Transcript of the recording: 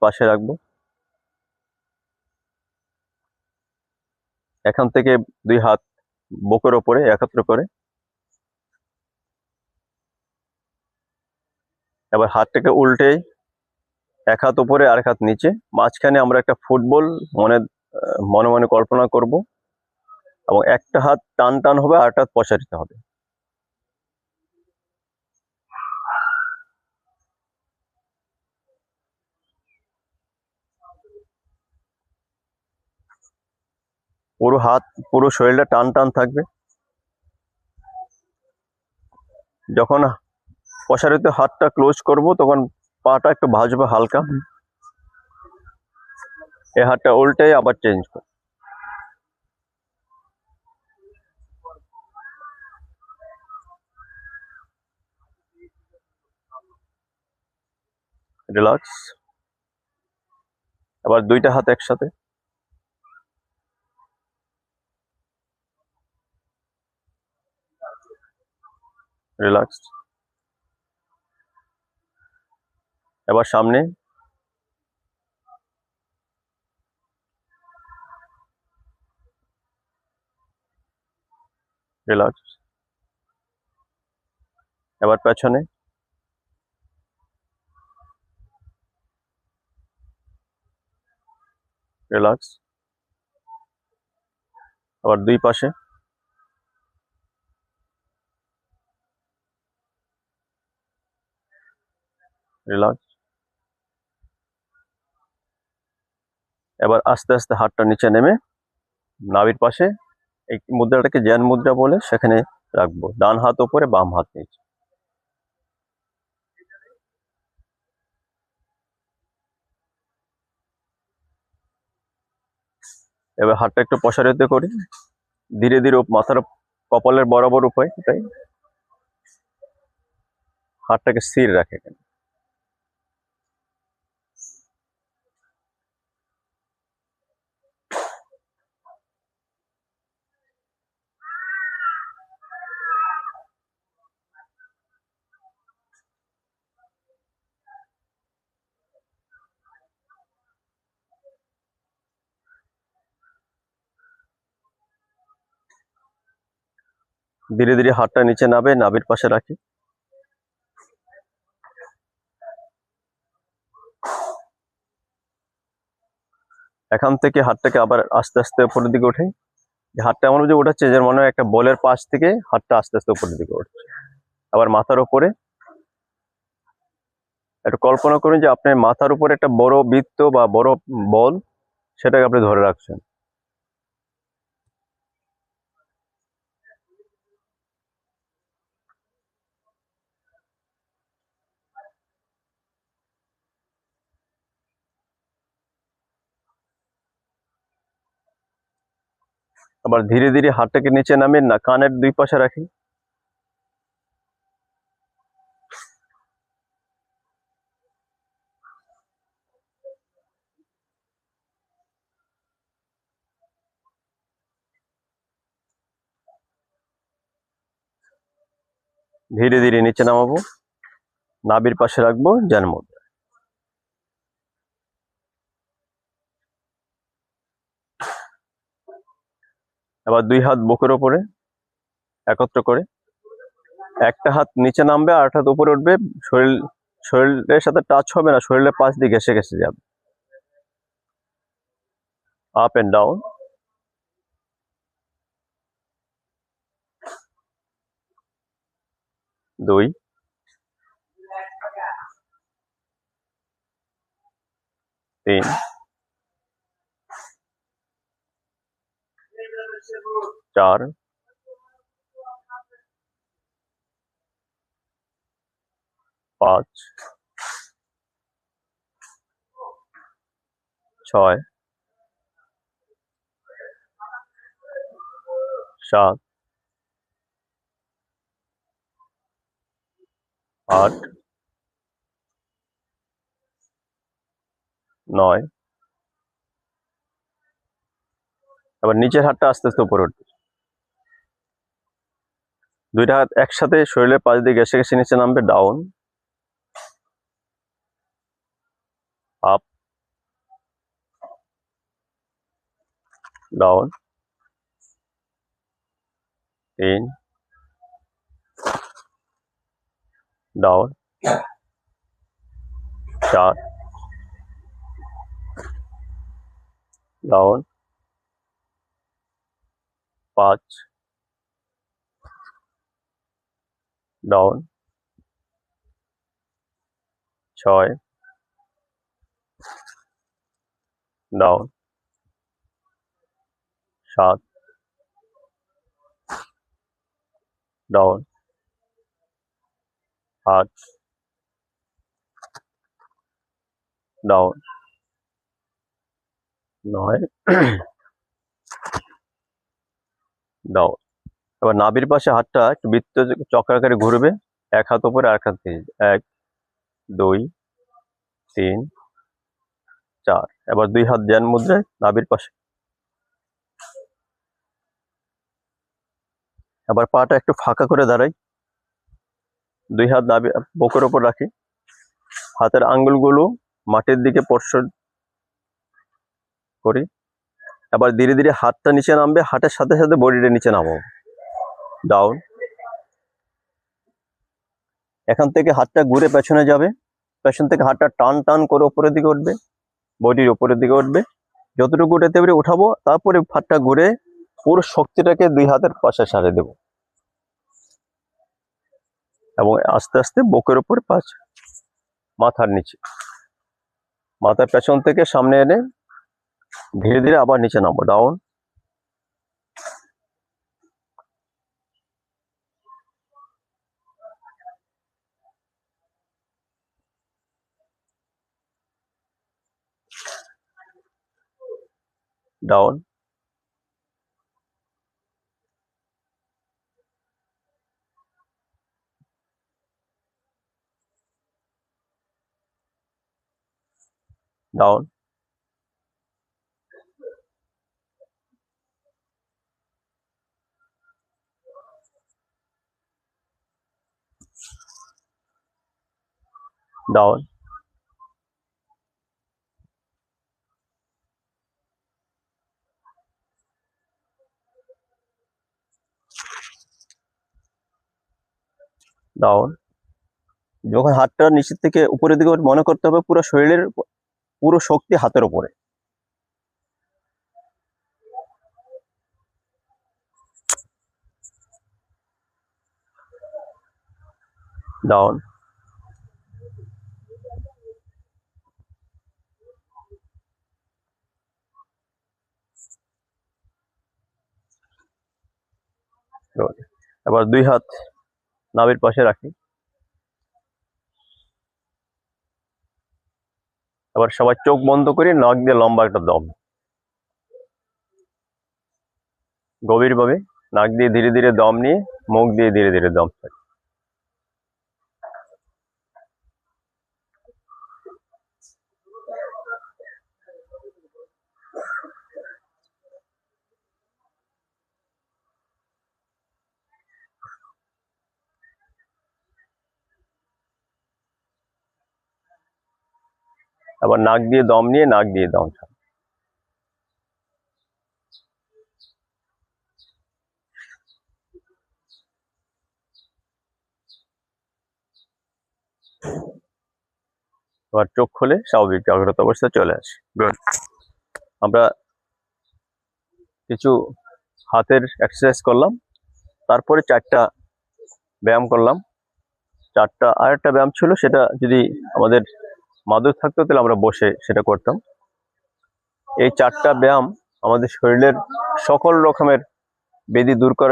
পাশে রাখবো। এখান থেকে 2 হাত বুকের ওপরে একত্র করে এবার হাতটাকে উল্টে এক হাত উপরে আর এক হাত নিচে, মাঝখানে আমরা একটা ফুটবল মনে মনে মনে কল্পনা করব এবং একটা হাত টান টান হবে আর একটা হাত প্রসারিত হবে। পুরো শরীরটা টান টান থাকবে। যখন প্রসারিত হাতটা ক্লোজ করব তখন পাটা একটু ভাঁজবে হালকা। এই হাতটা উল্টে আবার চেঞ্জ করব। রিল্যাক্স। আবার 2টা হাত একসাথে। রিল্যাক্স। এবার সামনে। রিল্যাক্স। এবার পেছনে। রিল্যাক্স। আবার 2 পাশে। রিল্যাক্স। এবার আস্তে আস্তে হাতটা নিচে নেমে নাভির পাশে এই মুদ্রাটাকে জ্ঞান মুদ্রা বলে সেখানে রাখবো। ডান হাত উপরে, বাম হাত নিচে। এবার হাতটা একটু প্রসারিত করি, ধীরে ধীরে মাথার কপালের বরাবর উপায়, তাই হাতটাকে স্থির রাখে। ধীরে ধীরে হাতটা নিচে নাবে, নাভির পাশে রাখি। এখান থেকে হাতটাকে আবার আস্তে আস্তে উপরের দিকে উঠে। হাতটা এমন যে উঠাচ্ছে যে মনে হয় একটা বলের পাশ থেকে হাতটা আস্তে আস্তে উপরের দিকে উঠছে। আবার মাথার উপরে একটু কল্পনা করুন যে আপনার মাথার উপরে একটা বড় বৃত্ত বা বড় বল, সেটাকে আপনি ধরে রাখছেন। আবার ধীরে ধীরে হাতটাকে নিচে নামিয়ে না কানের 2 পাশে রাখি। ধীরে ধীরে নিচে নামাবো, নাভির পাশে রাখবো জ্ঞান মুদ্রা। আবার 2 হাত বুকের ওপরে একত্র করে একটা হাত নিচে নামবে আর একটা হাত উপরে উঠবে। শরীরের সাথে টাচ হবে না, শরীরের পাশ দিয়ে ঘেসে ঘেসে যাবে। Up and down. 2, 3, 4, 5, 6, 7, 8, 9। আবার নিচের হাতটা আস্তে আস্তে উপরে উঠবে। 2টা হাত একসাথে শরীরের পাশ দিয়ে ঘেসে ঘেসে নিচে নামবে। Down, up, down, 3, down, 4, down, 5, down, 6, down, 7, down, 8, down, 9, down. এবার নাভির পাশে হাতটা একটু বৃত্ত চক্রাকারে ঘুরবে, এক হাত উপরে আর এক হাত নিচে, 1, 2, 3, 4। এবার 2 হাত জ্ঞান মুদ্রায় নাভির পাশে। এবার পাটা একটু ফাঁকা করে দাঁড়াই, 2 হাত নাভি বুকের ওপর রাখি, হাতের আঙ্গুলগুলো মাটির দিকে স্পর্শ করি। এবার ধীরে ধীরে হাতটা নিচে নামবে, হাতের সাথে সাথে বডিটা নিচে নামাবো, ডাউন। এখান থেকে হাতটা ঘুরে পেছনে যাবে, পেছন থেকে হাতটা টান টান করে উপরের দিকে উঠবে, বডির উপরের দিকে উঠবে, যতটুকু উঠাতে পারি উঠাবো, তারপরে হাতটা ঘুরে পুরো শক্তিটাকে 2 হাতের পাশে সারে দেব এবং আস্তে আস্তে বুকের উপর পাঁচ, মাথার নিচে, মাথার পেছন থেকে সামনে এনে ধীরে ধীরে আবার নিচে নামবো, down, down, down, down, down. যখন হাতটা নিচের থেকে উপরের দিকে মনে করতে হবে পুরো শরীরের পুরো শক্তি হাতের উপরে, ডাউন, এবার 2 হাত নাভির পাশে রাখি। এবার সবাই চোখ বন্ধ করে নাক দিয়ে লম্বা একটা দম, গভীরভাবে নাক দিয়ে ধীরে ধীরে দম নিয়ে মুখ দিয়ে ধীরে ধীরে দম ছাড়ি। আবার নাক দিয়ে দম নিয়ে নাক দিয়ে দম ছাড়ি। এবার চোখ খুলে স্বাভাবিক জাগ্রত অবস্থায় চলে আসি। গুড। আমরা কিছু হাতের এক্সারসাইজ করলাম, তারপরে 4টা ব্যায়াম করলাম। 4টা আরেকটা ব্যায়াম ছিল, সেটা যদি আমাদের মাদুর থাকতো তাহলে আমরা বসে সেটা করতাম। এই 4টা ব্যায়াম আমাদের শরীরের সকল রকমের ব্যাধি দূর করে।